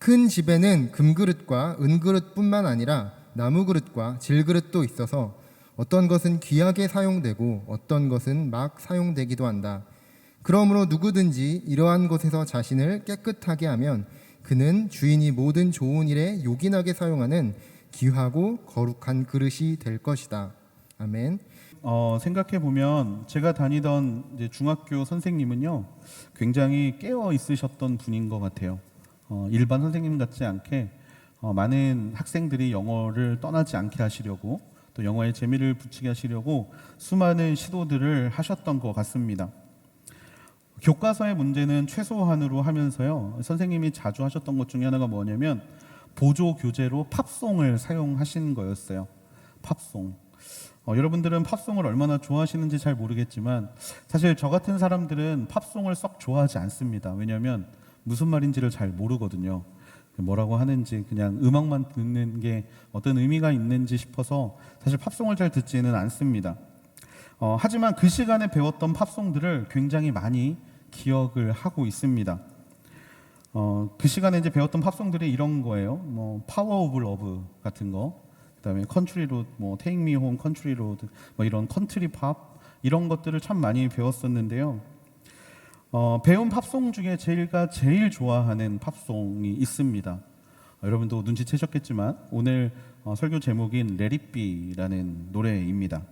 큰 집에는 금그릇과 은그릇뿐만 아니라 나무그릇과 질그릇도 있어서 어떤 것은 귀하게 사용되고 어떤 것은 막 사용되기도 한다. 그러므로 누구든지 이러한 것에서 자신을 깨끗하게 하면 그는 주인이 모든 좋은 일에 요긴하게 사용하는 귀하고 거룩한 그릇이 될 것이다. 아멘. 생각해 보면 제가 다니던 이제 중학교 선생님은요, 굉장히 깨어 있으셨던 분인 것 같아요. 일반 선생님 같지 않게 많은 학생들이 영어를 떠나지 않게 하시려고, 또 영어에 재미를 붙이게 하시려고 수많은 시도들을 하셨던 것 같습니다. 교과서의 문제는 최소한으로 하면서요, 선생님이 자주 하셨던 것 중에 하나가 뭐냐면 보조 교재로 팝송을 사용하신 거였어요. 팝송. 여러분들은 팝송을 얼마나 좋아하시는지 잘 모르겠지만 사실 저 같은 사람들은 팝송을 썩 좋아하지 않습니다. 왜냐하면 무슨 말인지를 잘 모르거든요. 뭐라고 하는지 그냥 음악만 듣는 게 어떤 의미가 있는지 싶어서 사실 팝송을 잘 듣지는 않습니다. 하지만 그 시간에 배웠던 팝송들을 굉장히 많이 기억을 하고 있습니다. 그 시간에 이제 배웠던 팝송들이 이런 거예요. 뭐 파워 오브 러브 같은 거, 그다음에 컨트리 로드, 뭐 테이크 미 홈 컨트리 로드, 뭐 이런 컨트리 팝 이런 것들을 참 많이 배웠었는데요. 배운 팝송 중에 제가 제일 좋아하는 팝송이 있습니다. 여러분도 눈치채셨겠지만 오늘 설교 제목인 Let It Be라는 노래입니다.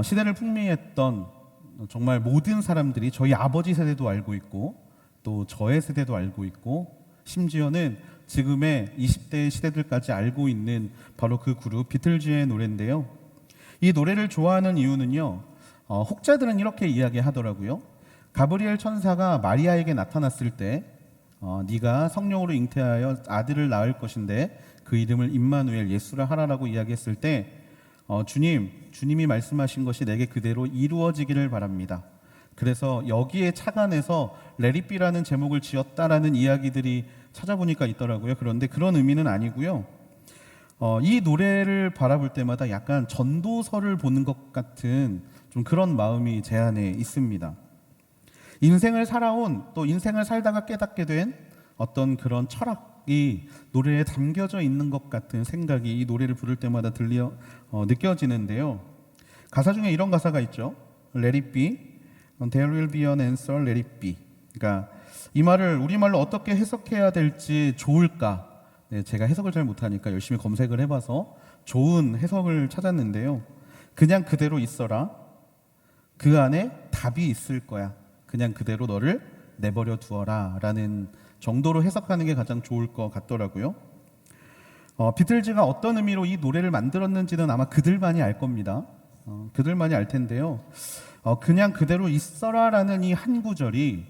시대를 풍미했던 정말 모든 사람들이, 저희 아버지 세대도 알고 있고 또 저의 세대도 알고 있고 심지어는 지금의 20대 시대들까지 알고 있는 바로 그 그룹 비틀즈의 노래인데요. 이 노래를 좋아하는 이유는요, 혹자들은 이렇게 이야기하더라고요. 가브리엘 천사가 마리아에게 나타났을 때 네가 성령으로 잉태하여 아들을 낳을 것인데 그 이름을 임마누엘, 예수라 하라라고 이야기했을 때 주님이 말씀하신 것이 내게 그대로 이루어지기를 바랍니다. 그래서 여기에 착안해서 레리비라는 제목을 지었다라는 이야기들이 찾아보니까 있더라고요. 그런데 그런 의미는 아니고요. 이 노래를 바라볼 때마다 약간 전도서를 보는 것 같은 좀 그런 마음이 제 안에 있습니다. 인생을 살아온, 또 인생을 살다가 깨닫게 된 어떤 그런 철학이 노래에 담겨져 있는 것 같은 생각이 이 노래를 부를 때마다 느껴지는데요. 가사 중에 이런 가사가 있죠. Let it be, there will be an answer, let it be. 그러니까 이 말을 우리말로 어떻게 해석해야 될지 좋을까? 네, 제가 해석을 잘 못하니까 열심히 검색을 해봐서 좋은 해석을 찾았는데요. 그냥 그대로 있어라. 그 안에 답이 있을 거야. 그냥 그대로 너를 내버려 두어라 라는 정도로 해석하는 게 가장 좋을 것 같더라고요. 비틀즈가 어떤 의미로 이 노래를 만들었는지는 아마 그들만이 알 겁니다. 그들만이 알 텐데요. 그냥 그대로 있어라 라는 이 한 구절이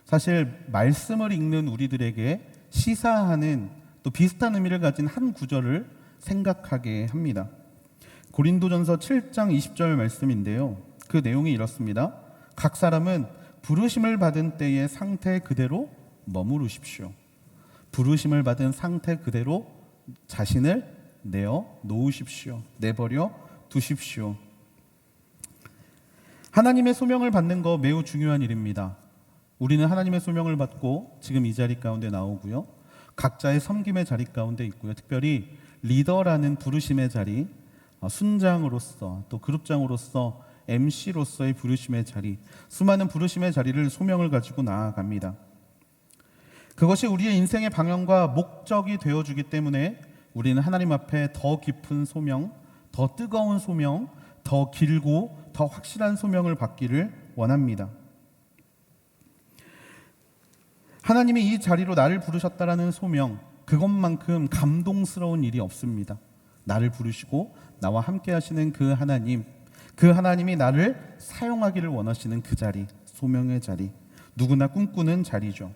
사실 말씀을 읽는 우리들에게 시사하는 또 비슷한 의미를 가진 한 구절을 생각하게 합니다. 고린도전서 7장 20절 말씀인데요. 그 내용이 이렇습니다. 각 사람은 부르심을 받은 때의 상태 그대로 머무르십시오. 부르심을 받은 상태 그대로 자신을 내어 놓으십시오. 내버려 두십시오. 하나님의 소명을 받는 거 매우 중요한 일입니다. 우리는 하나님의 소명을 받고 지금 이 자리 가운데 나오고요. 각자의 섬김의 자리 가운데 있고요. 특별히 리더라는 부르심의 자리, 순장으로서 또 그룹장으로서 MC로서의 부르심의 자리, 수많은 부르심의 자리를 소명을 가지고 나아갑니다. 그것이 우리의 인생의 방향과 목적이 되어주기 때문에 우리는 하나님 앞에 더 깊은 소명, 더 뜨거운 소명, 더 길고 더 확실한 소명을 받기를 원합니다. 하나님이 이 자리로 나를 부르셨다라는 소명, 그것만큼 감동스러운 일이 없습니다. 나를 부르시고 나와 함께 하시는 그 하나님이 나를 사용하기를 원하시는 그 자리, 소명의 자리, 누구나 꿈꾸는 자리죠.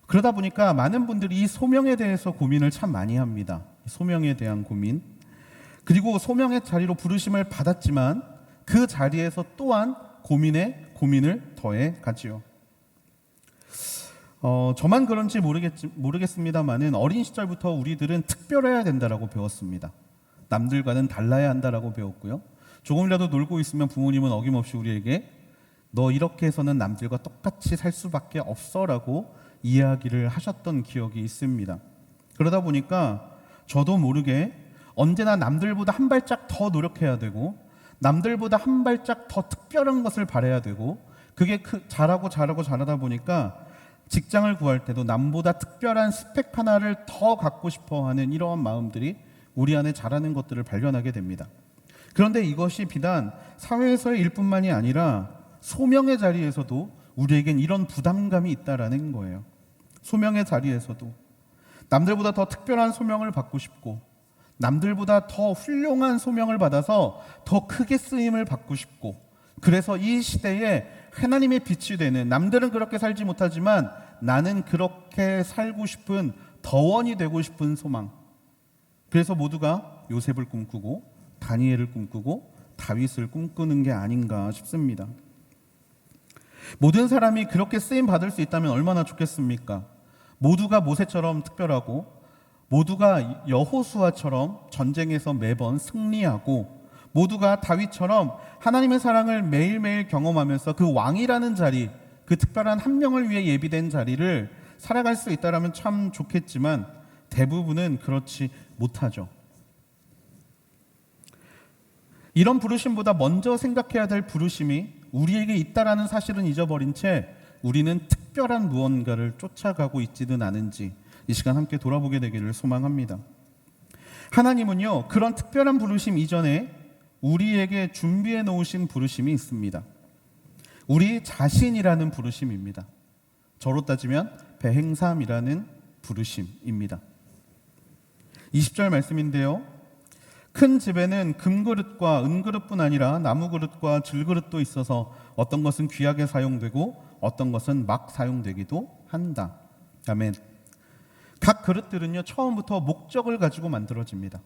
그러다 보니까 많은 분들이 이 소명에 대해서 고민을 참 많이 합니다. 소명에 대한 고민. 그리고 소명의 자리로 부르심을 받았지만 그 자리에서 또한 고민을 더해 가지요. 저만 그런지 모르겠습니다만은 어린 시절부터 우리들은 특별해야 된다라고 배웠습니다. 남들과는 달라야 한다라고 배웠고요. 조금이라도 놀고 있으면 부모님은 어김없이 우리에게 너 이렇게 해서는 남들과 똑같이 살 수밖에 없어라고 이야기를 하셨던 기억이 있습니다. 그러다 보니까 저도 모르게 언제나 남들보다 한 발짝 더 노력해야 되고 남들보다 한 발짝 더 특별한 것을 바라야 되고 그게 잘하다 보니까 직장을 구할 때도 남보다 특별한 스펙 하나를 더 갖고 싶어 하는 이러한 마음들이 우리 안에 자라는 것들을 발견하게 됩니다. 그런데 이것이 비단 사회에서의 일뿐만이 아니라 소명의 자리에서도 우리에겐 이런 부담감이 있다라는 거예요. 소명의 자리에서도 남들보다 더 특별한 소명을 받고 싶고 남들보다 더 훌륭한 소명을 받아서 더 크게 쓰임을 받고 싶고 그래서 이 시대에 하나님의 빛이 되는 남들은 그렇게 살지 못하지만 나는 그렇게 살고 싶은 덕원이 되고 싶은 소망. 그래서 모두가 요셉을 꿈꾸고 다니엘을 꿈꾸고 다윗을 꿈꾸는 게 아닌가 싶습니다. 모든 사람이 그렇게 쓰임 받을 수 있다면 얼마나 좋겠습니까? 모두가 모세처럼 특별하고 모두가 여호수아처럼 전쟁에서 매번 승리하고 모두가 다윗처럼 하나님의 사랑을 매일매일 경험하면서 그 왕이라는 자리, 그 특별한 한 명을 위해 예비된 자리를 살아갈 수 있다면 참 좋겠지만 대부분은 그렇지 못하죠. 이런 부르심보다 먼저 생각해야 될 부르심이 우리에게 있다라는 사실은 잊어버린 채 우리는 특별한 무언가를 쫓아가고 있지는 않은지 이 시간 함께 돌아보게 되기를 소망합니다. 하나님은요, 그런 특별한 부르심 이전에 우리에게 준비해 놓으신 부르심이 있습니다. 우리 자신이라는 부르심입니다. 저로 따지면 배행삼이라는 부르심입니다. 20절 말씀인데요. 큰 집에는 금그릇과 은그릇뿐 아니라 나무그릇과 질그릇도 있어서 어떤 것은 귀하게 사용되고 어떤 것은 막 사용되기도 한다. 아멘. 각 그릇들은요, 처음부터 목적을 가지고 만들어집니다.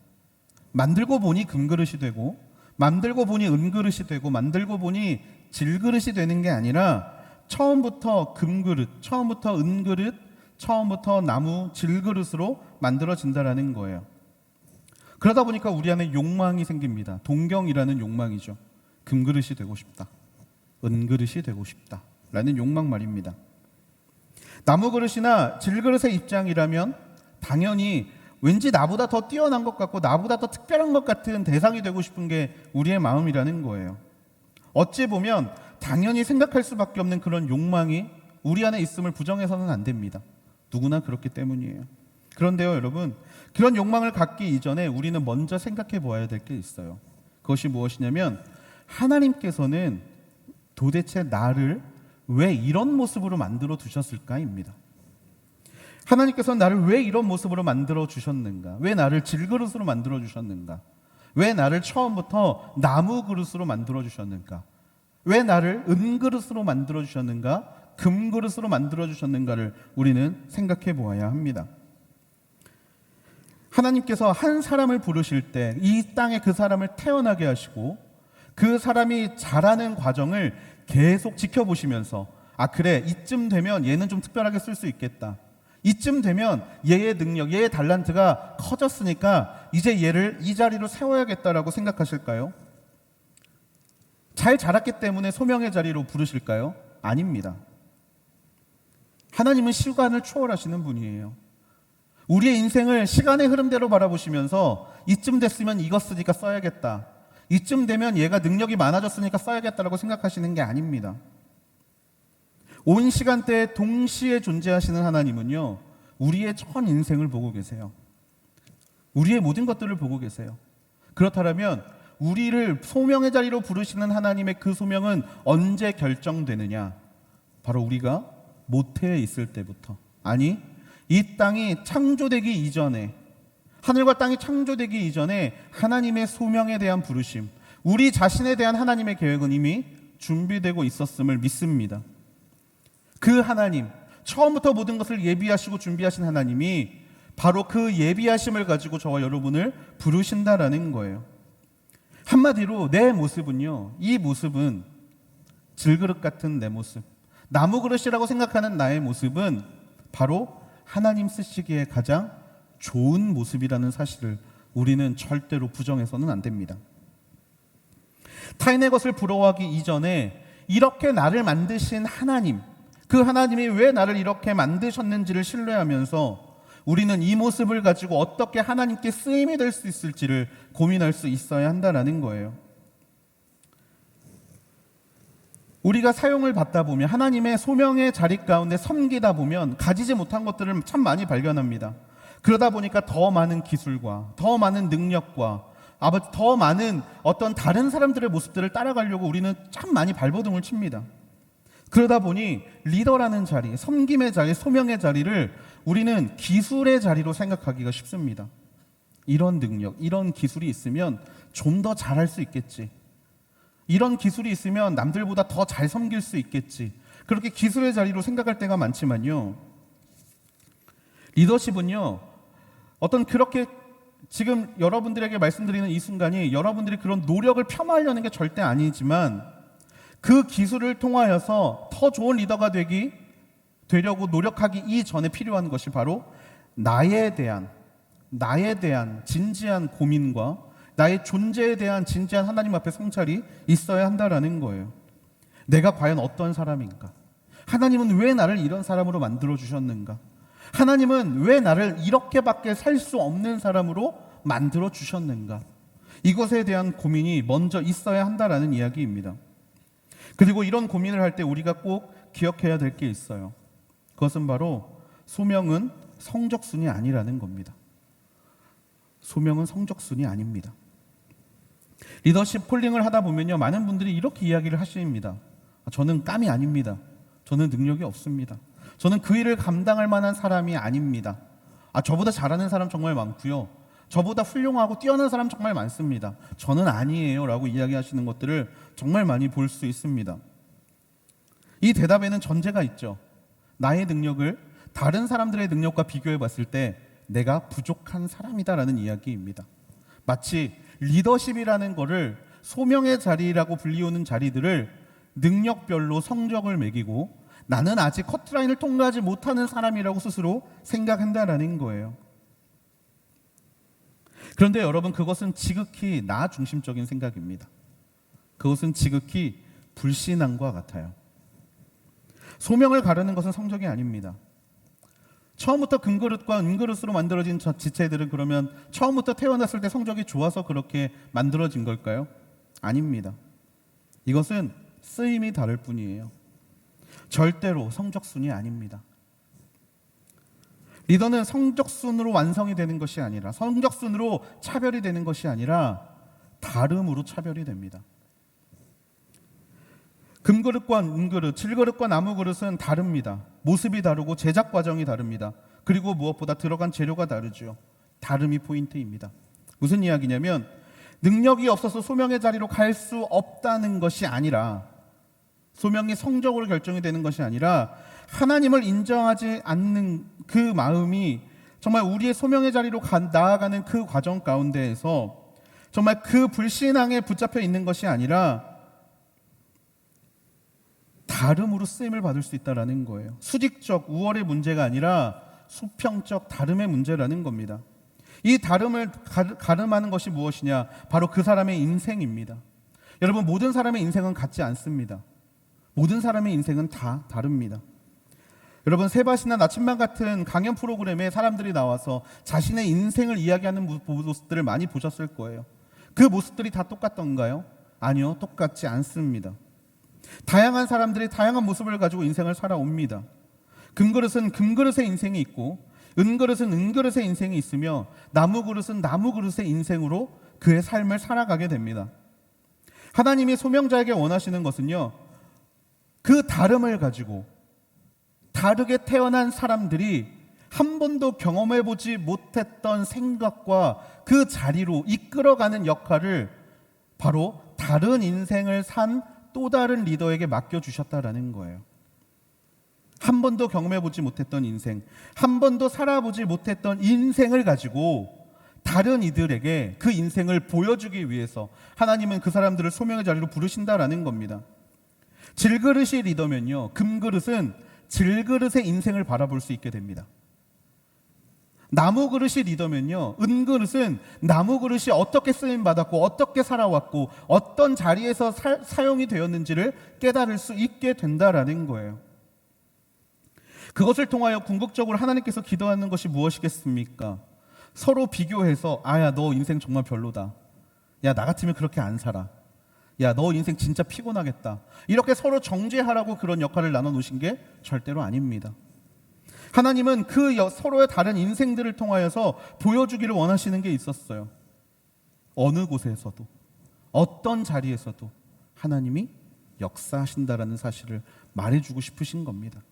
만들고 보니 금그릇이 되고 만들고 보니 은그릇이 되고 만들고 보니 질그릇이 되는 게 아니라 처음부터 금그릇, 처음부터 은그릇, 처음부터 나무 질그릇으로 만들어진다라는 거예요. 그러다 보니까 우리 안에 욕망이 생깁니다. 동경이라는 욕망이죠. 금그릇이 되고 싶다, 은그릇이 되고 싶다 라는 욕망 말입니다. 나무그릇이나 질그릇의 입장이라면 당연히 왠지 나보다 더 뛰어난 것 같고 나보다 더 특별한 것 같은 대상이 되고 싶은 게 우리의 마음이라는 거예요. 어찌 보면 당연히 생각할 수밖에 없는 그런 욕망이 우리 안에 있음을 부정해서는 안 됩니다. 누구나 그렇기 때문이에요. 그런데요, 여러분, 그런 욕망을 갖기 이전에 우리는 먼저 생각해 보아야 될 게 있어요. 그것이 무엇이냐면 하나님께서는 도대체 나를 왜 이런 모습으로 만들어 두셨을까입니다. 하나님께서는 나를 왜 이런 모습으로 만들어 주셨는가? 왜 나를 질그릇으로 만들어 주셨는가? 왜 나를 처음부터 나무 그릇으로 만들어 주셨는가? 왜 나를 은그릇으로 만들어 주셨는가? 금그릇으로 만들어 주셨는가를 우리는 생각해 보아야 합니다. 하나님께서 한 사람을 부르실 때 이 땅에 그 사람을 태어나게 하시고 그 사람이 자라는 과정을 계속 지켜보시면서 아 그래 이쯤 되면 얘는 좀 특별하게 쓸 수 있겠다. 이쯤 되면 얘의 능력, 얘의 달란트가 커졌으니까 이제 얘를 이 자리로 세워야겠다라고 생각하실까요? 잘 자랐기 때문에 소명의 자리로 부르실까요? 아닙니다. 하나님은 시간을 초월하시는 분이에요. 우리의 인생을 시간의 흐름대로 바라보시면서 이쯤 됐으면 이거 쓰니까 써야겠다. 이쯤 되면 얘가 능력이 많아졌으니까 써야겠다라고 생각하시는 게 아닙니다. 온 시간대에 동시에 존재하시는 하나님은요, 우리의 전 인생을 보고 계세요. 우리의 모든 것들을 보고 계세요. 그렇다면 우리를 소명의 자리로 부르시는 하나님의 그 소명은 언제 결정되느냐? 바로 우리가 모태에 있을 때부터, 아니 이 땅이 창조되기 이전에, 하늘과 땅이 창조되기 이전에 하나님의 소명에 대한 부르심, 우리 자신에 대한 하나님의 계획은 이미 준비되고 있었음을 믿습니다. 그 하나님, 처음부터 모든 것을 예비하시고 준비하신 하나님이 바로 그 예비하심을 가지고 저와 여러분을 부르신다라는 거예요. 한마디로 내 모습은요, 이 모습은 질그릇 같은 내 모습, 나무 그릇이라고 생각하는 나의 모습은 바로 하나님 쓰시기에 가장 좋은 모습이라는 사실을 우리는 절대로 부정해서는 안 됩니다. 타인의 것을 부러워하기 이전에 이렇게 나를 만드신 하나님, 그 하나님이 왜 나를 이렇게 만드셨는지를 신뢰하면서 우리는 이 모습을 가지고 어떻게 하나님께 쓰임이 될 수 있을지를 고민할 수 있어야 한다는 거예요. 우리가 사용을 받다 보면, 하나님의 소명의 자리 가운데 섬기다 보면 가지지 못한 것들을 참 많이 발견합니다. 그러다 보니까 더 많은 기술과 더 많은 능력과 더 많은 어떤 다른 사람들의 모습들을 따라가려고 우리는 참 많이 발버둥을 칩니다. 그러다 보니 리더라는 자리, 섬김의 자리, 소명의 자리를 우리는 기술의 자리로 생각하기가 쉽습니다. 이런 능력, 이런 기술이 있으면 좀 더 잘할 수 있겠지. 이런 기술이 있으면 남들보다 더 잘 섬길 수 있겠지. 그렇게 기술의 자리로 생각할 때가 많지만요, 리더십은요, 어떤 그렇게 지금 여러분들에게 말씀드리는 이 순간이 여러분들이 그런 노력을 폄하하려는 게 절대 아니지만, 그 기술을 통하여서 더 좋은 리더가 되려고 노력하기 이전에 필요한 것이 바로 나에 대한 진지한 고민과 나의 존재에 대한 진지한 하나님 앞에 성찰이 있어야 한다라는 거예요. 내가 과연 어떤 사람인가? 하나님은 왜 나를 이런 사람으로 만들어 주셨는가? 하나님은 왜 나를 이렇게밖에 살 수 없는 사람으로 만들어 주셨는가? 이것에 대한 고민이 먼저 있어야 한다라는 이야기입니다. 그리고 이런 고민을 할 때 우리가 꼭 기억해야 될 게 있어요. 그것은 바로 소명은 성적순이 아니라는 겁니다. 소명은 성적순이 아닙니다. 리더십 콜링을 하다 보면요, 많은 분들이 이렇게 이야기를 하십니다. 저는 깜이 아닙니다. 저는 능력이 없습니다. 저는 그 일을 감당할 만한 사람이 아닙니다. 저보다 잘하는 사람 정말 많고요, 저보다 훌륭하고 뛰어난 사람 정말 많습니다. 저는 아니에요 라고 이야기하시는 것들을 정말 많이 볼 수 있습니다. 이 대답에는 전제가 있죠. 나의 능력을 다른 사람들의 능력과 비교해 봤을 때 내가 부족한 사람이다라는 이야기입니다. 마치 리더십이라는 거를 소명의 자리라고 불리우는 자리들을 능력별로 성적을 매기고 나는 아직 커트라인을 통과하지 못하는 사람이라고 스스로 생각한다라는 거예요. 그런데 여러분, 그것은 지극히 나 중심적인 생각입니다. 그것은 지극히 불신앙과 같아요. 소명을 가르는 것은 성적이 아닙니다. 처음부터 금그릇과 은그릇으로 만들어진 지체들은 그러면 처음부터 태어났을 때 성적이 좋아서 그렇게 만들어진 걸까요? 아닙니다. 이것은 쓰임이 다를 뿐이에요. 절대로 성적순이 아닙니다. 리더는 성적순으로 완성이 되는 것이 아니라, 성적순으로 차별이 되는 것이 아니라 다름으로 차별이 됩니다. 금그릇과 은그릇, 질그릇과 나무그릇은 다릅니다. 모습이 다르고 제작 과정이 다릅니다. 그리고 무엇보다 들어간 재료가 다르죠. 다름이 포인트입니다. 무슨 이야기냐면, 능력이 없어서 소명의 자리로 갈 수 없다는 것이 아니라, 소명이 성적으로 결정이 되는 것이 아니라, 하나님을 인정하지 않는 그 마음이 정말 우리의 소명의 자리로 나아가는 그 과정 가운데에서 정말 그 불신앙에 붙잡혀 있는 것이 아니라 다름으로 쓰임을 받을 수 있다는 거예요. 수직적 우월의 문제가 아니라 수평적 다름의 문제라는 겁니다. 이 다름을 가름하는 것이 무엇이냐? 바로 그 사람의 인생입니다. 여러분, 모든 사람의 인생은 같지 않습니다. 모든 사람의 인생은 다 다릅니다. 여러분, 세바시나 나침반 같은 강연 프로그램에 사람들이 나와서 자신의 인생을 이야기하는 모습들을 많이 보셨을 거예요. 그 모습들이 다 똑같던가요? 아니요, 똑같지 않습니다. 다양한 사람들이 다양한 모습을 가지고 인생을 살아옵니다. 금그릇은 금그릇의 인생이 있고, 은그릇은 은그릇의 인생이 있으며, 나무그릇은 나무그릇의 인생으로 그의 삶을 살아가게 됩니다. 하나님이 소명자에게 원하시는 것은요, 그 다름을 가지고 다르게 태어난 사람들이 한 번도 경험해보지 못했던 생각과 그 자리로 이끌어가는 역할을 바로 다른 인생을 산 또 다른 리더에게 맡겨주셨다라는 거예요. 한 번도 경험해보지 못했던 인생, 한 번도 살아보지 못했던 인생을 가지고 다른 이들에게 그 인생을 보여주기 위해서 하나님은 그 사람들을 소명의 자리로 부르신다라는 겁니다. 질그릇이 리더면요, 금그릇은 질그릇의 인생을 바라볼 수 있게 됩니다. 나무 그릇이 리더면요, 은그릇은 나무 그릇이 어떻게 쓰임 받았고 어떻게 살아왔고 어떤 자리에서 사용이 되었는지를 깨달을 수 있게 된다라는 거예요. 그것을 통하여 궁극적으로 하나님께서 기도하는 것이 무엇이겠습니까? 서로 비교해서 야, 너 인생 정말 별로다. 야, 나 같으면 그렇게 안 살아. 야, 너 인생 진짜 피곤하겠다. 이렇게 서로 정죄하라고 그런 역할을 나눠 놓으신 게 절대로 아닙니다. 하나님은 서로의 다른 인생들을 통하여서 보여주기를 원하시는 게 있었어요. 어느 곳에서도, 어떤 자리에서도 하나님이 역사하신다라는 사실을 말해주고 싶으신 겁니다.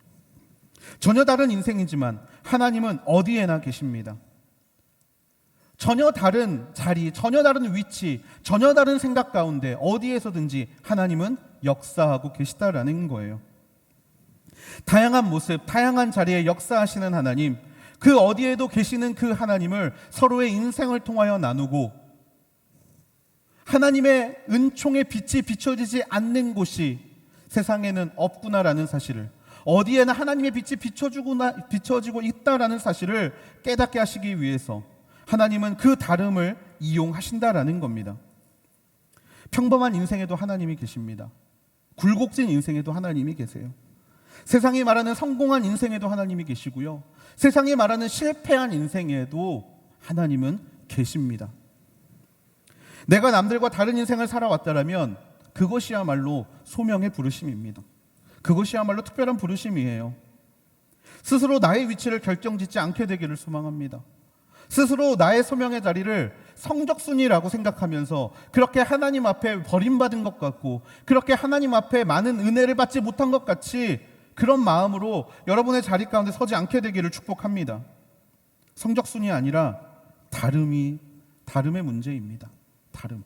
전혀 다른 인생이지만 하나님은 어디에나 계십니다. 전혀 다른 자리, 전혀 다른 위치, 전혀 다른 생각 가운데 어디에서든지 하나님은 역사하고 계시다라는 거예요. 다양한 모습, 다양한 자리에 역사하시는 하나님, 그 어디에도 계시는 그 하나님을 서로의 인생을 통하여 나누고 하나님의 은총의 빛이 비춰지지 않는 곳이 세상에는 없구나라는 사실을, 어디에나 하나님의 빛이 비춰지고 있다라는 사실을 깨닫게 하시기 위해서 하나님은 그 다름을 이용하신다라는 겁니다. 평범한 인생에도 하나님이 계십니다. 굴곡진 인생에도 하나님이 계세요. 세상이 말하는 성공한 인생에도 하나님이 계시고요, 세상이 말하는 실패한 인생에도 하나님은 계십니다. 내가 남들과 다른 인생을 살아왔다면 그것이야말로 소명의 부르심입니다. 그것이야말로 특별한 부르심이에요. 스스로 나의 위치를 결정짓지 않게 되기를 소망합니다. 스스로 나의 소명의 자리를 성적순이라고 생각하면서 그렇게 하나님 앞에 버림받은 것 같고 그렇게 하나님 앞에 많은 은혜를 받지 못한 것 같이 그런 마음으로 여러분의 자리 가운데 서지 않게 되기를 축복합니다. 성적순이 아니라 다름의 문제입니다. 다름.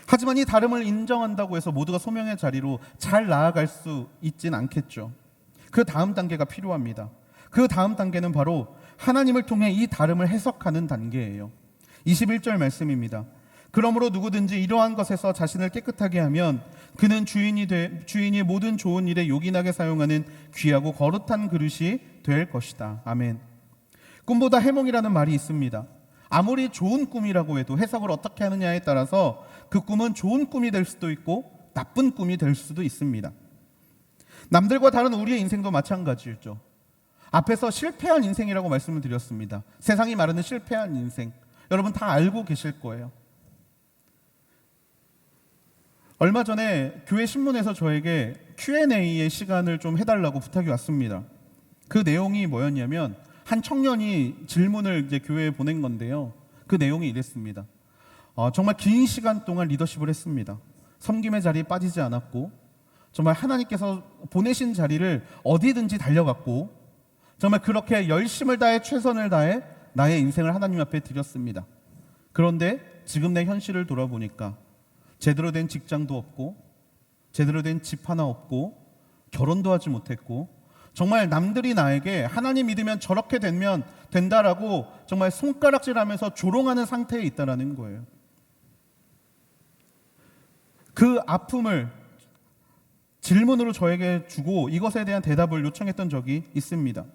하지만 이 다름을 인정한다고 해서 모두가 소명의 자리로 잘 나아갈 수 있진 않겠죠. 그 다음 단계가 필요합니다. 그 다음 단계는 바로 하나님을 통해 이 다름을 해석하는 단계예요. 21절 말씀입니다. 그러므로 누구든지 이러한 것에서 자신을 깨끗하게 하면 그는 주인이 모든 좋은 일에 요긴하게 사용하는 귀하고 거룩한 그릇이 될 것이다. 아멘. 꿈보다 해몽이라는 말이 있습니다. 아무리 좋은 꿈이라고 해도 해석을 어떻게 하느냐에 따라서 그 꿈은 좋은 꿈이 될 수도 있고 나쁜 꿈이 될 수도 있습니다. 남들과 다른 우리의 인생도 마찬가지였죠. 앞에서 실패한 인생이라고 말씀을 드렸습니다. 세상이 말하는 실패한 인생, 여러분 다 알고 계실 거예요. 얼마 전에 교회 신문에서 저에게 Q&A의 시간을 좀 해달라고 부탁이 왔습니다. 그 내용이 뭐였냐면 한 청년이 질문을 이제 교회에 보낸 건데요. 그 내용이 이랬습니다. 정말 긴 시간 동안 리더십을 했습니다. 섬김의 자리에 빠지지 않았고 정말 하나님께서 보내신 자리를 어디든지 달려갔고 정말 그렇게 열심을 다해 최선을 다해 나의 인생을 하나님 앞에 드렸습니다. 그런데 지금 내 현실을 돌아보니까 제대로 된 직장도 없고 제대로 된 집 하나 없고 결혼도 하지 못했고 정말 남들이 나에게 하나님 믿으면 저렇게 되면 된다라고 정말 손가락질하면서 조롱하는 상태에 있다라는 거예요. 그 아픔을 질문으로 저에게 주고 이것에 대한 대답을 요청했던 적이 있습니다.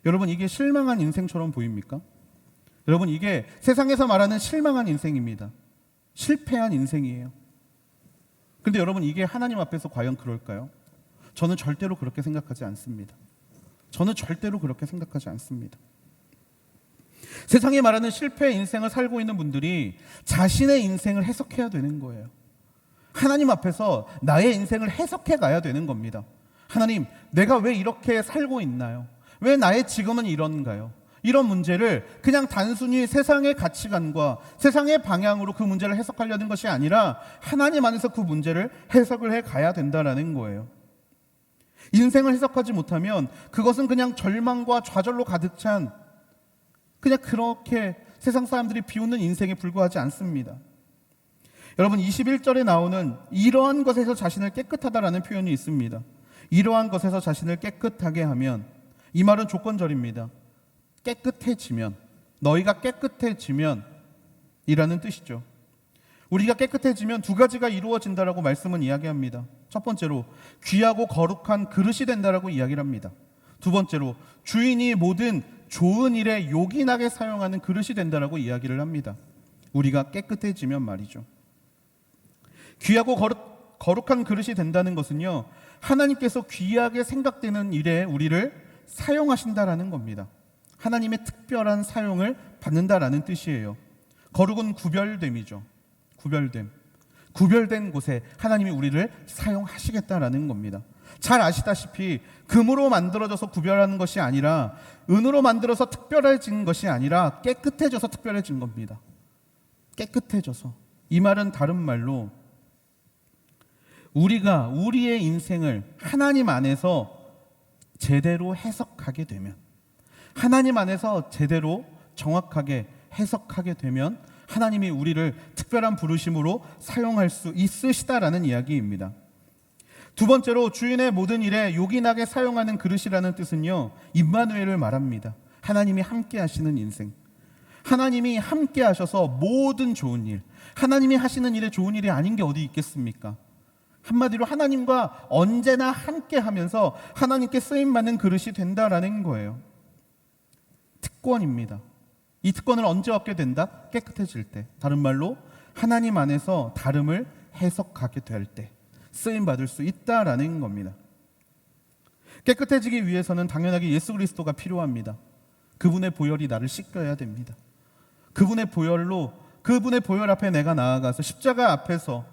여러분, 이게 실망한 인생처럼 보입니까? 여러분, 이게 세상에서 말하는 실망한 인생입니다. 실패한 인생이에요. 그런데 여러분, 이게 하나님 앞에서 과연 그럴까요? 저는 절대로 그렇게 생각하지 않습니다. 저는 절대로 그렇게 생각하지 않습니다. 세상에 말하는 실패의 인생을 살고 있는 분들이 자신의 인생을 해석해야 되는 거예요. 하나님 앞에서 나의 인생을 해석해 가야 되는 겁니다. 하나님, 내가 왜 이렇게 살고 있나요? 왜 나의 지금은 이런가요? 이런 문제를 그냥 단순히 세상의 가치관과 세상의 방향으로 그 문제를 해석하려는 것이 아니라 하나님 안에서 그 문제를 해석을 해 가야 된다는 거예요. 인생을 해석하지 못하면 그것은 그냥 절망과 좌절로 가득 찬 그냥 그렇게 세상 사람들이 비웃는 인생에 불과하지 않습니다. 여러분, 21절에 나오는 이러한 것에서 자신을 깨끗하다라는 표현이 있습니다. 이러한 것에서 자신을 깨끗하게 하면, 이 말은 조건절입니다. 깨끗해지면, 너희가 깨끗해지면 이라는 뜻이죠. 우리가 깨끗해지면 두 가지가 이루어진다라고 말씀은 이야기합니다. 첫 번째로 귀하고 거룩한 그릇이 된다라고 이야기를 합니다. 두 번째로 주인이 모든 좋은 일에 요긴하게 사용하는 그릇이 된다라고 이야기를 합니다. 우리가 깨끗해지면 말이죠. 귀하고 거룩한 그릇이 된다는 것은요, 하나님께서 귀하게 생각되는 일에 우리를 사용하신다라는 겁니다. 하나님의 특별한 사용을 받는다라는 뜻이에요. 거룩은 구별됨이죠. 구별된 곳에 하나님이 우리를 사용하시겠다라는 겁니다. 잘 아시다시피 금으로 만들어져서 구별하는 것이 아니라, 은으로 만들어서 특별해진 것이 아니라 깨끗해져서 특별해진 겁니다. 깨끗해져서. 이 말은 다른 말로 우리가 우리의 인생을 하나님 안에서 제대로 해석하게 되면, 하나님 안에서 제대로 정확하게 해석하게 되면 하나님이 우리를 특별한 부르심으로 사용할 수 있으시다라는 이야기입니다. 두 번째로 주인의 모든 일에 요긴하게 사용하는 그릇이라는 뜻은요, 임마누엘을 말합니다. 하나님이 함께 하시는 인생. 하나님이 함께 하셔서 모든 좋은 일, 하나님이 하시는 일에 좋은 일이 아닌 게 어디 있겠습니까? 한마디로 하나님과 언제나 함께 하면서 하나님께 쓰임받는 그릇이 된다라는 거예요. 특권입니다. 이 특권을 언제 얻게 된다? 깨끗해질 때. 다른 말로 하나님 안에서 다름을 해석하게 될 때 쓰임받을 수 있다라는 겁니다. 깨끗해지기 위해서는 당연하게 예수 그리스도가 필요합니다. 그분의 보혈이 나를 씻겨야 됩니다. 그분의 보혈 앞에 내가 나아가서 십자가 앞에서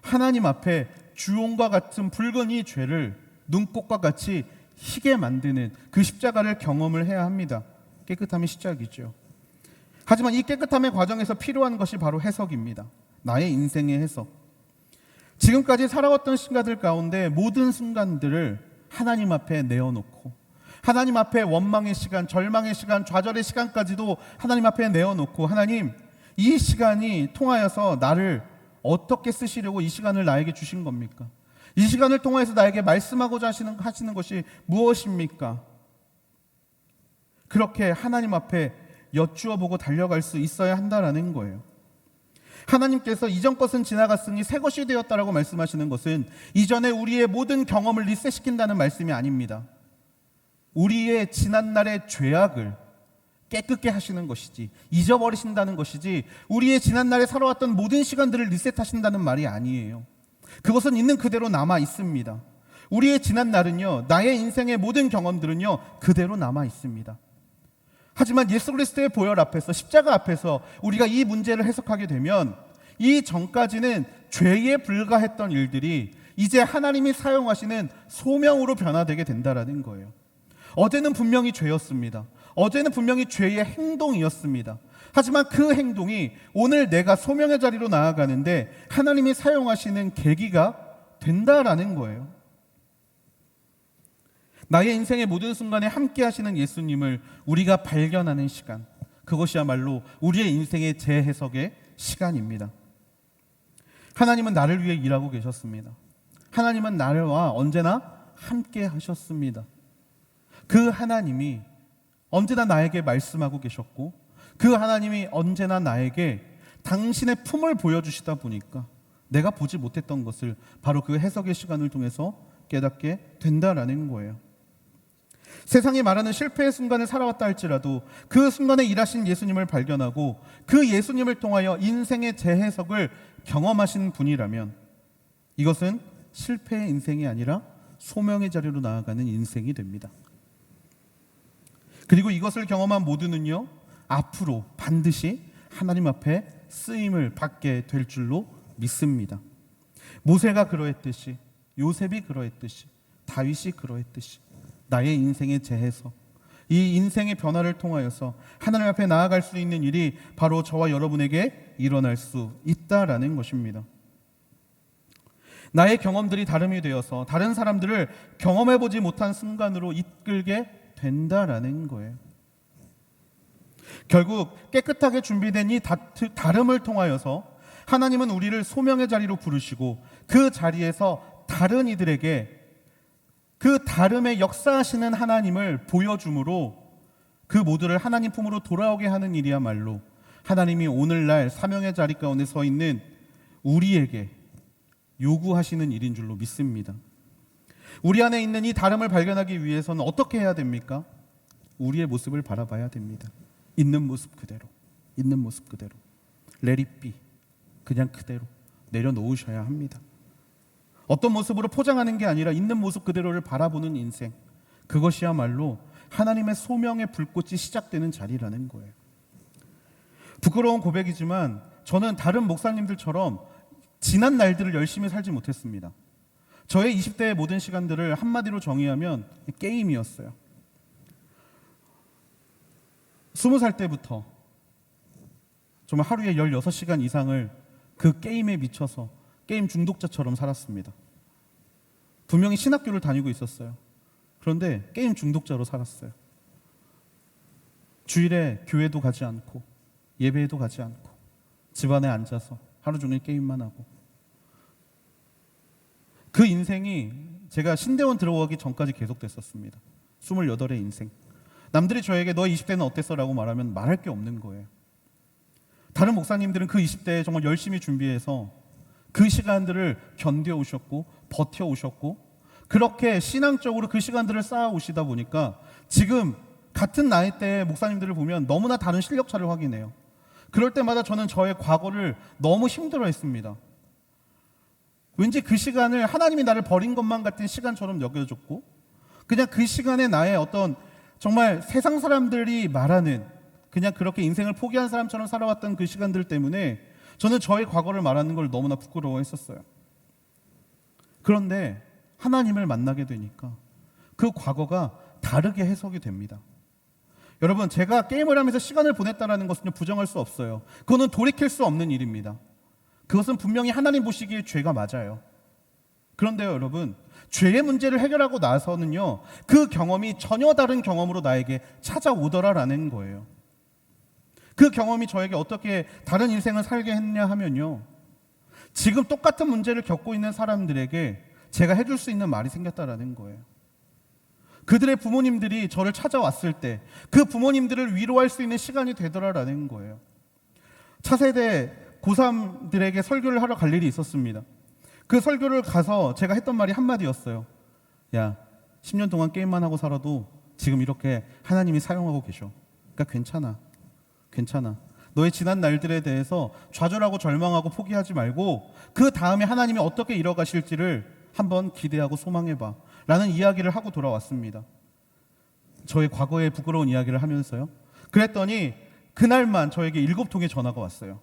하나님 앞에 주홍과 같은 붉은 이 죄를 눈꽃과 같이 희게 만드는 그 십자가를 경험을 해야 합니다. 깨끗함의 시작이죠. 하지만 이 깨끗함의 과정에서 필요한 것이 바로 해석입니다. 나의 인생의 해석. 지금까지 살아왔던 순간들 가운데 모든 순간들을 하나님 앞에 내어놓고, 하나님 앞에 원망의 시간, 절망의 시간, 좌절의 시간까지도 하나님 앞에 내어놓고, 하나님, 이 시간이 통하여서 나를 어떻게 쓰시려고 이 시간을 나에게 주신 겁니까? 이 시간을 통해서 나에게 말씀하고자 하시는 것이 무엇입니까? 그렇게 하나님 앞에 여쭈어 보고 달려갈 수 있어야 한다라는 거예요. 하나님께서 이전 것은 지나갔으니 새 것이 되었다라고 말씀하시는 것은 이전에 우리의 모든 경험을 리셋시킨다는 말씀이 아닙니다. 우리의 지난날의 죄악을 깨끗게 하시는 것이지, 잊어버리신다는 것이지, 우리의 지난날에 살아왔던 모든 시간들을 리셋하신다는 말이 아니에요. 그것은 있는 그대로 남아 있습니다. 우리의 지난날은요, 나의 인생의 모든 경험들은요, 그대로 남아 있습니다. 하지만 예수 그리스도의 보혈 앞에서, 십자가 앞에서 우리가 이 문제를 해석하게 되면 이 전까지는 죄에 불과했던 일들이 이제 하나님이 사용하시는 소명으로 변화되게 된다라는 거예요. 어제는 분명히 죄였습니다. 어제는 분명히 죄의 행동이었습니다. 하지만 그 행동이 오늘 내가 소명의 자리로 나아가는데 하나님이 사용하시는 계기가 된다라는 거예요. 나의 인생의 모든 순간에 함께 하시는 예수님을 우리가 발견하는 시간, 그것이야말로 우리의 인생의 재해석의 시간입니다. 하나님은 나를 위해 일하고 계셨습니다. 하나님은 나와 언제나 함께 하셨습니다. 그 하나님이 언제나 나에게 말씀하고 계셨고, 그 하나님이 언제나 나에게 당신의 품을 보여주시다 보니까 내가 보지 못했던 것을 바로 그 해석의 시간을 통해서 깨닫게 된다라는 거예요. 세상이 말하는 실패의 순간을 살아왔다 할지라도 그 순간에 일하신 예수님을 발견하고 그 예수님을 통하여 인생의 재해석을 경험하신 분이라면 이것은 실패의 인생이 아니라 소명의 자리로 나아가는 인생이 됩니다. 그리고 이것을 경험한 모두는요, 앞으로 반드시 하나님 앞에 쓰임을 받게 될 줄로 믿습니다. 모세가 그러했듯이, 요셉이 그러했듯이, 다윗이 그러했듯이 나의 인생의 재해석, 이 인생의 변화를 통하여서 하나님 앞에 나아갈 수 있는 일이 바로 저와 여러분에게 일어날 수 있다라는 것입니다. 나의 경험들이 다름이 되어서 다른 사람들을 경험해보지 못한 순간으로 이끌게 된다라는 거예요. 결국 깨끗하게 준비된 이 다름을 통하여서 하나님은 우리를 소명의 자리로 부르시고 그 자리에서 다른 이들에게 그 다름에 역사하시는 하나님을 보여줌으로 그 모두를 하나님 품으로 돌아오게 하는 일이야말로 하나님이 오늘날 사명의 자리 가운데 서 있는 우리에게 요구하시는 일인 줄로 믿습니다. 우리 안에 있는 이 다름을 발견하기 위해서는 어떻게 해야 됩니까? 우리의 모습을 바라봐야 됩니다. 있는 모습 그대로, 있는 모습 그대로, let it be, 그냥 그대로 내려놓으셔야 합니다. 어떤 모습으로 포장하는 게 아니라 있는 모습 그대로를 바라보는 인생, 그것이야말로 하나님의 소명의 불꽃이 시작되는 자리라는 거예요. 부끄러운 고백이지만 저는 다른 목사님들처럼 지난 날들을 열심히 살지 못했습니다. 저의 20대의 모든 시간들을 한마디로 정의하면 게임이었어요. 20살 때부터 정말 하루에 16시간 이상을 그 게임에 미쳐서 게임 중독자처럼 살았습니다. 분명히 신학교를 다니고 있었어요. 그런데 게임 중독자로 살았어요. 주일에 교회도 가지 않고 예배에도 가지 않고 집안에 앉아서 하루 종일 게임만 하고, 그 인생이 제가 신대원 들어가기 전까지 계속됐었습니다. 28의 인생. 남들이 저에게 너 20대는 어땠어? 라고 말하면 말할 게 없는 거예요. 다른 목사님들은 그 20대에 정말 열심히 준비해서 그 시간들을 견뎌오셨고 버텨오셨고, 그렇게 신앙적으로 그 시간들을 쌓아오시다 보니까 지금 같은 나이대의 목사님들을 보면 너무나 다른 실력차를 확인해요. 그럴 때마다 저는 저의 과거를 너무 힘들어했습니다. 왠지 그 시간을 하나님이 나를 버린 것만 같은 시간처럼 여겨졌고, 그냥 그 시간에 나의 어떤 정말 세상 사람들이 말하는 그냥 그렇게 인생을 포기한 사람처럼 살아왔던 그 시간들 때문에 저는 저의 과거를 말하는 걸 너무나 부끄러워했었어요. 그런데 하나님을 만나게 되니까 그 과거가 다르게 해석이 됩니다. 여러분, 제가 게임을 하면서 시간을 보냈다는 것은 부정할 수 없어요. 그거는 돌이킬 수 없는 일입니다. 그것은 분명히 하나님 보시기에 죄가 맞아요. 그런데요, 여러분, 죄의 문제를 해결하고 나서는요, 그 경험이 전혀 다른 경험으로 나에게 찾아오더라라는 거예요. 그 경험이 저에게 어떻게 다른 인생을 살게 했냐 하면요, 지금 똑같은 문제를 겪고 있는 사람들에게 제가 해줄 수 있는 말이 생겼다라는 거예요. 그들의 부모님들이 저를 찾아왔을 때 그 부모님들을 위로할 수 있는 시간이 되더라라는 거예요. 차세대 고3들에게 설교를 하러 갈 일이 있었습니다. 그 설교를 가서 제가 했던 말이 한마디였어요. 야, 10년 동안 게임만 하고 살아도 지금 이렇게 하나님이 사용하고 계셔. 그러니까 괜찮아. 너의 지난 날들에 대해서 좌절하고 절망하고 포기하지 말고 그 다음에 하나님이 어떻게 이뤄가실지를 한번 기대하고 소망해봐 라는 이야기를 하고 돌아왔습니다. 저의 과거의 부끄러운 이야기를 하면서요. 그랬더니 그날만 저에게 7통의 전화가 왔어요.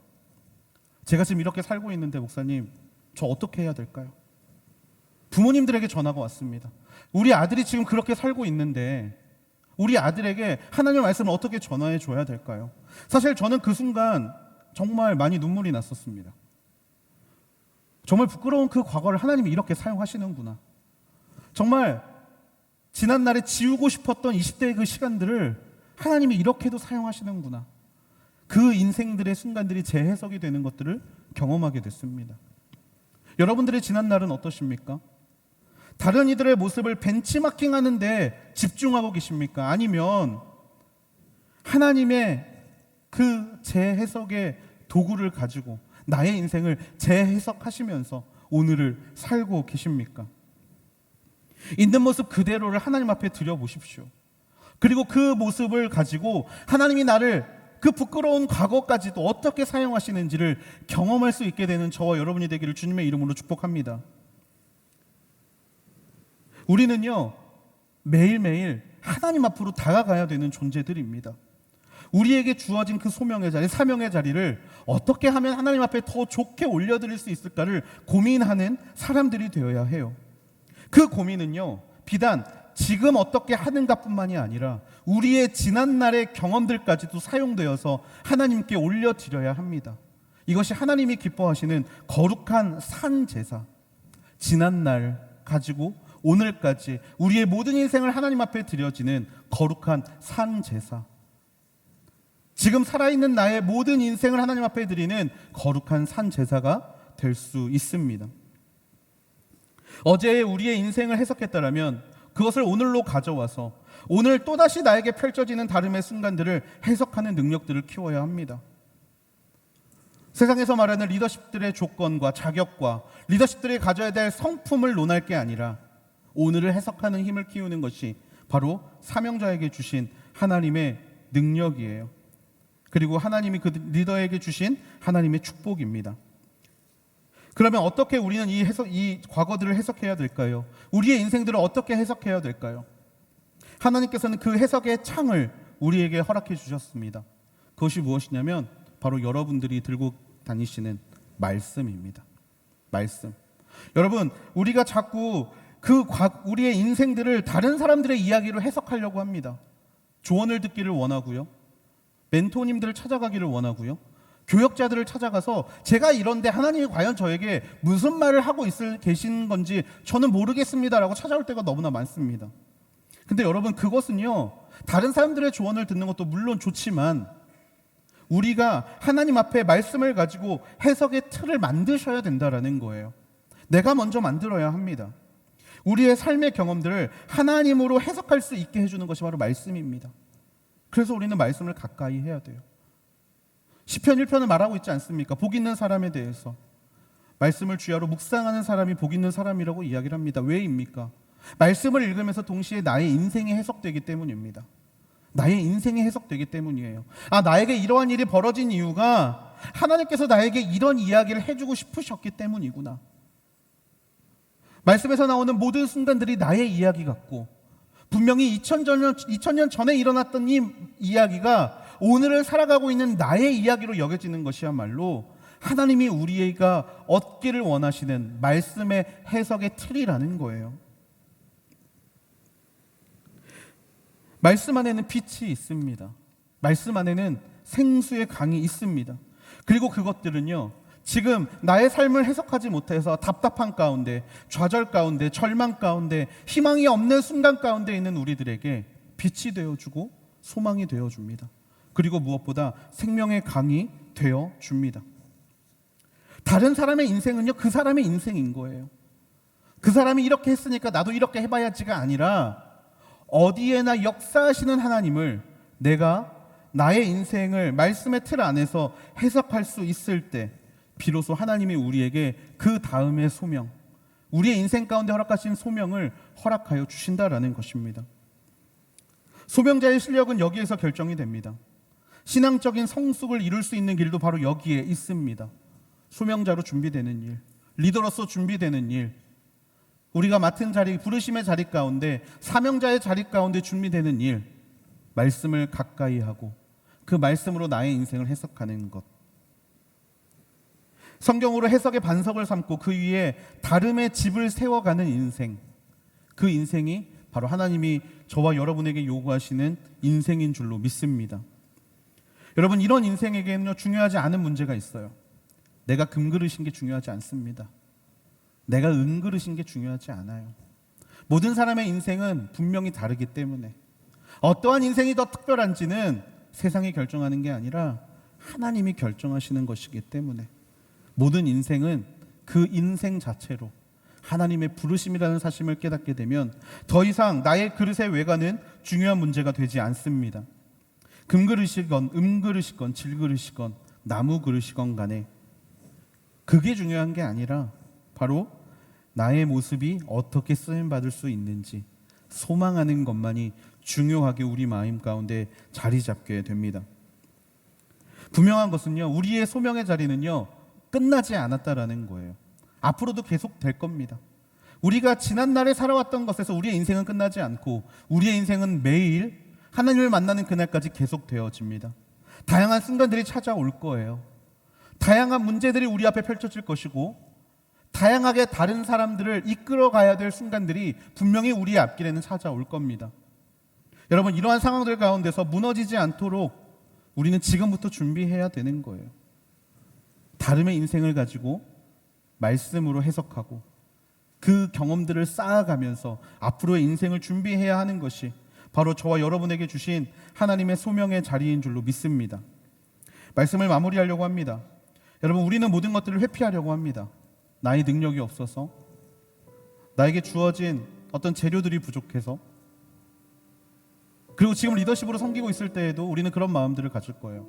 제가 지금 이렇게 살고 있는데 목사님, 저 어떻게 해야 될까요? 부모님들에게 전화가 왔습니다. 우리 아들이 지금 그렇게 살고 있는데 우리 아들에게 하나님의 말씀을 어떻게 전화해 줘야 될까요? 사실 저는 그 순간 정말 많이 눈물이 났었습니다. 정말 부끄러운 그 과거를 하나님이 이렇게 사용하시는구나. 정말 지난날에 지우고 싶었던 20대의 그 시간들을 하나님이 이렇게도 사용하시는구나. 그 인생들의 순간들이 재해석이 되는 것들을 경험하게 됐습니다. 여러분들의 지난날은 어떠십니까? 다른 이들의 모습을 벤치마킹 하는데 집중하고 계십니까? 아니면 하나님의 그 재해석의 도구를 가지고 나의 인생을 재해석하시면서 오늘을 살고 계십니까? 있는 모습 그대로를 하나님 앞에 드려보십시오. 그리고 그 모습을 가지고 하나님이 나를 그 부끄러운 과거까지도 어떻게 사용하시는지를 경험할 수 있게 되는 저와 여러분이 되기를 주님의 이름으로 축복합니다. 우리는요, 매일매일 하나님 앞으로 다가가야 되는 존재들입니다. 우리에게 주어진 그 소명의 자리, 사명의 자리를 어떻게 하면 하나님 앞에 더 좋게 올려드릴 수 있을까를 고민하는 사람들이 되어야 해요. 그 고민은요, 비단 지금 어떻게 하는가 뿐만이 아니라 우리의 지난날의 경험들까지도 사용되어서 하나님께 올려드려야 합니다. 이것이 하나님이 기뻐하시는 거룩한 산제사, 지난날 가지고 오늘까지 우리의 모든 인생을 하나님 앞에 드려지는 거룩한 산제사, 지금 살아있는 나의 모든 인생을 하나님 앞에 드리는 거룩한 산제사가 될 수 있습니다. 어제의 우리의 인생을 해석했다라면 그것을 오늘로 가져와서 오늘 또다시 나에게 펼쳐지는 다름의 순간들을 해석하는 능력들을 키워야 합니다. 세상에서 말하는 리더십들의 조건과 자격과 리더십들이 가져야 될 성품을 논할 게 아니라 오늘을 해석하는 힘을 키우는 것이 바로 사명자에게 주신 하나님의 능력이에요. 그리고 하나님이 그 리더에게 주신 하나님의 축복입니다. 그러면 어떻게 우리는 이 과거들을 해석해야 될까요? 우리의 인생들을 어떻게 해석해야 될까요? 하나님께서는 그 해석의 창을 우리에게 허락해 주셨습니다. 그것이 무엇이냐면 바로 여러분들이 들고 다니시는 말씀입니다. 말씀. 여러분, 우리가 자꾸 우리의 인생들을 다른 사람들의 이야기로 해석하려고 합니다. 조언을 듣기를 원하고요. 멘토님들을 찾아가기를 원하고요. 교역자들을 찾아가서 제가 이런데 하나님이 과연 저에게 무슨 말을 하고 계신 건지 저는 모르겠습니다라고 찾아올 때가 너무나 많습니다. 근데 여러분, 그것은요, 다른 사람들의 조언을 듣는 것도 물론 좋지만 우리가 하나님 앞에 말씀을 가지고 해석의 틀을 만드셔야 된다라는 거예요. 내가 먼저 만들어야 합니다. 우리의 삶의 경험들을 하나님으로 해석할 수 있게 해주는 것이 바로 말씀입니다. 그래서 우리는 말씀을 가까이 해야 돼요. 시편 1편을 말하고 있지 않습니까? 복 있는 사람에 대해서 말씀을 주야로 묵상하는 사람이 복 있는 사람이라고 이야기를 합니다. 왜입니까? 말씀을 읽으면서 동시에 나의 인생이 해석되기 때문입니다. 나의 인생이 해석되기 때문이에요. 나에게 이러한 일이 벌어진 이유가 하나님께서 나에게 이런 이야기를 해주고 싶으셨기 때문이구나. 말씀에서 나오는 모든 순간들이 나의 이야기 같고, 분명히 2000년 전에 일어났던 이 이야기가 오늘을 살아가고 있는 나의 이야기로 여겨지는 것이야말로 하나님이 우리가 얻기를 원하시는 말씀의 해석의 틀이라는 거예요. 말씀 안에는 빛이 있습니다. 말씀 안에는 생수의 강이 있습니다. 그리고 그것들은요, 지금 나의 삶을 해석하지 못해서 답답한 가운데, 좌절 가운데, 절망 가운데, 희망이 없는 순간 가운데 있는 우리들에게 빛이 되어주고 소망이 되어줍니다. 그리고 무엇보다 생명의 강이 되어줍니다. 다른 사람의 인생은요, 그 사람의 인생인 거예요. 그 사람이 이렇게 했으니까 나도 이렇게 해봐야지가 아니라 어디에나 역사하시는 하나님을 내가 나의 인생을 말씀의 틀 안에서 해석할 수 있을 때 비로소 하나님이 우리에게 그 다음의 소명, 우리의 인생 가운데 허락하신 소명을 허락하여 주신다라는 것입니다. 소명자의 실력은 여기에서 결정이 됩니다. 신앙적인 성숙을 이룰 수 있는 길도 바로 여기에 있습니다. 소명자로 준비되는 일, 리더로서 준비되는 일, 우리가 맡은 자리, 부르심의 자리 가운데, 사명자의 자리 가운데 준비되는 일, 말씀을 가까이 하고 그 말씀으로 나의 인생을 해석하는 것. 성경으로 해석의 반석을 삼고 그 위에 다름의 집을 세워가는 인생, 그 인생이 바로 하나님이 저와 여러분에게 요구하시는 인생인 줄로 믿습니다. 여러분, 이런 인생에게는 중요하지 않은 문제가 있어요. 내가 금그릇인 게 중요하지 않습니다. 내가 은그릇인 게 중요하지 않아요. 모든 사람의 인생은 분명히 다르기 때문에 어떠한 인생이 더 특별한지는 세상이 결정하는 게 아니라 하나님이 결정하시는 것이기 때문에 모든 인생은 그 인생 자체로 하나님의 부르심이라는 사실을 깨닫게 되면 더 이상 나의 그릇의 외관은 중요한 문제가 되지 않습니다. 금그릇이건 음그릇이건 질그릇이건 나무그릇이건 간에 그게 중요한 게 아니라 바로 나의 모습이 어떻게 쓰임받을 수 있는지 소망하는 것만이 중요하게 우리 마음 가운데 자리 잡게 됩니다. 분명한 것은요, 우리의 소명의 자리는요 끝나지 않았다라는 거예요. 앞으로도 계속 될 겁니다. 우리가 지난날에 살아왔던 것에서 우리의 인생은 끝나지 않고 우리의 인생은 매일 하나님을 만나는 그날까지 계속 되어집니다. 다양한 순간들이 찾아올 거예요. 다양한 문제들이 우리 앞에 펼쳐질 것이고 다양하게 다른 사람들을 이끌어가야 될 순간들이 분명히 우리의 앞길에는 찾아올 겁니다. 여러분, 이러한 상황들 가운데서 무너지지 않도록 우리는 지금부터 준비해야 되는 거예요. 다름의 인생을 가지고 말씀으로 해석하고 그 경험들을 쌓아가면서 앞으로의 인생을 준비해야 하는 것이 바로 저와 여러분에게 주신 하나님의 소명의 자리인 줄로 믿습니다. 말씀을 마무리하려고 합니다. 여러분, 우리는 모든 것들을 회피하려고 합니다. 나의 능력이 없어서, 나에게 주어진 어떤 재료들이 부족해서, 그리고 지금 리더십으로 섬기고 있을 때에도 우리는 그런 마음들을 가질 거예요.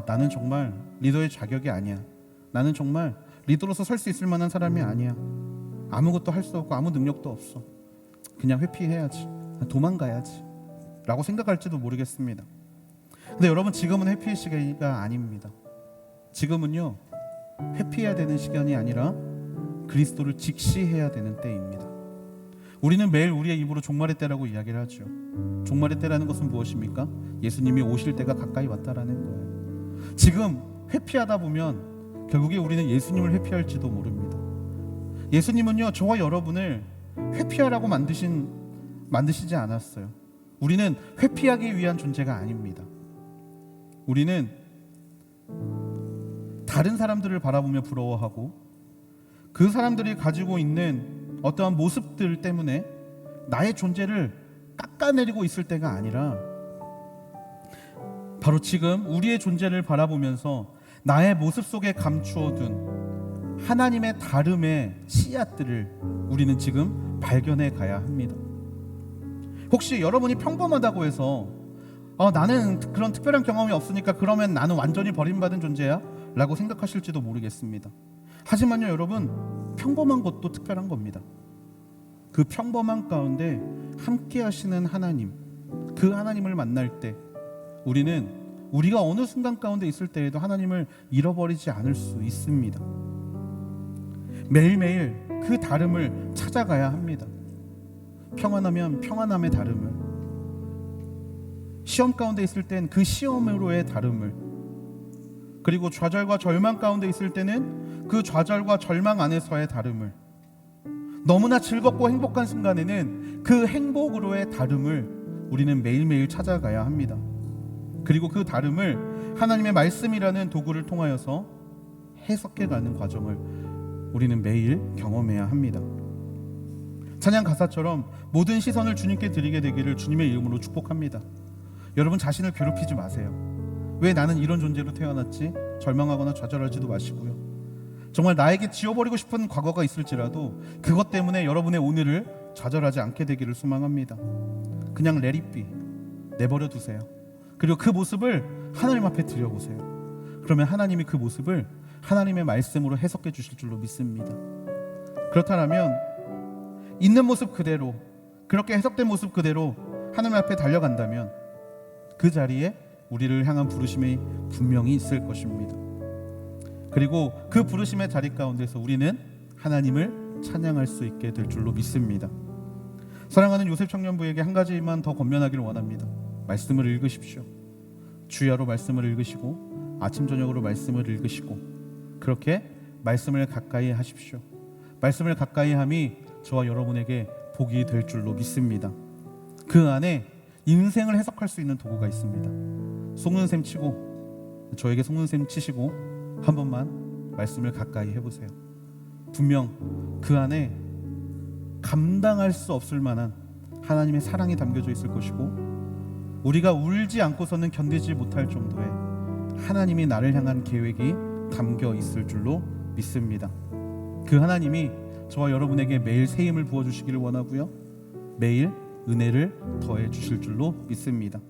나는 정말 리더의 자격이 아니야. 나는 정말 리더로서 설 수 있을 만한 사람이 아니야. 아무것도 할 수 없고 아무 능력도 없어. 그냥 회피해야지. 도망가야지. 라고 생각할지도 모르겠습니다. 근데 여러분, 지금은 회피의 시기가 아닙니다. 지금은요, 회피해야 되는 시간이 아니라 그리스도를 직시해야 되는 때입니다. 우리는 매일 우리의 입으로 종말의 때라고 이야기를 하죠. 종말의 때라는 것은 무엇입니까? 예수님이 오실 때가 가까이 왔다라는 거예요. 지금 회피하다 보면 결국에 우리는 예수님을 회피할지도 모릅니다. 예수님은요, 저와 여러분을 회피하라고 만드시지 않았어요. 우리는 회피하기 위한 존재가 아닙니다. 우리는 다른 사람들을 바라보며 부러워하고 그 사람들이 가지고 있는 어떠한 모습들 때문에 나의 존재를 깎아내리고 있을 때가 아니라 바로 지금 우리의 존재를 바라보면서 나의 모습 속에 감추어둔 하나님의 다름의 씨앗들을 우리는 지금 발견해 가야 합니다. 혹시 여러분이 평범하다고 해서 나는 그런 특별한 경험이 없으니까 그러면 나는 완전히 버림받은 존재야? 라고 생각하실지도 모르겠습니다. 하지만요, 여러분, 평범한 것도 특별한 겁니다. 그 평범한 가운데 함께 하시는 하나님, 그 하나님을 만날 때 우리는 우리가 어느 순간 가운데 있을 때에도 하나님을 잃어버리지 않을 수 있습니다. 매일매일 그 다름을 찾아가야 합니다. 평안하면 평안함의 다름을, 시험 가운데 있을 땐 그 시험으로의 다름을, 그리고 좌절과 절망 가운데 있을 때는 그 좌절과 절망 안에서의 다름을, 너무나 즐겁고 행복한 순간에는 그 행복으로의 다름을 우리는 매일매일 찾아가야 합니다. 그리고 그 다름을 하나님의 말씀이라는 도구를 통하여서 해석해가는 과정을 우리는 매일 경험해야 합니다. 찬양 가사처럼 모든 시선을 주님께 드리게 되기를 주님의 이름으로 축복합니다. 여러분, 자신을 괴롭히지 마세요. 왜 나는 이런 존재로 태어났지? 절망하거나 좌절하지도 마시고요. 정말 나에게 지워버리고 싶은 과거가 있을지라도 그것 때문에 여러분의 오늘을 좌절하지 않게 되기를 소망합니다. 그냥 let it be, 내버려 두세요. 그리고 그 모습을 하나님 앞에 드려보세요. 그러면 하나님이 그 모습을 하나님의 말씀으로 해석해 주실 줄로 믿습니다. 그렇다면 있는 모습 그대로, 그렇게 해석된 모습 그대로 하나님 앞에 달려간다면 그 자리에 우리를 향한 부르심이 분명히 있을 것입니다. 그리고 그 부르심의 자리 가운데서 우리는 하나님을 찬양할 수 있게 될 줄로 믿습니다. 사랑하는 요셉 청년부에게 한 가지만 더 권면하기를 원합니다. 말씀을 읽으십시오. 주야로 말씀을 읽으시고 아침 저녁으로 말씀을 읽으시고 그렇게 말씀을 가까이 하십시오. 말씀을 가까이 함이 저와 여러분에게 복이 될 줄로 믿습니다. 그 안에 인생을 해석할 수 있는 도구가 있습니다. 속는셈 치고, 저에게 속는셈 치시고 한 번만 말씀을 가까이 해보세요. 분명 그 안에 감당할 수 없을 만한 하나님의 사랑이 담겨져 있을 것이고, 우리가 울지 않고서는 견디지 못할 정도의 하나님이 나를 향한 계획이 담겨 있을 줄로 믿습니다. 그 하나님이 저와 여러분에게 매일 새 힘을 부어주시기를 원하고요, 매일 은혜를 더해 주실 줄로 믿습니다.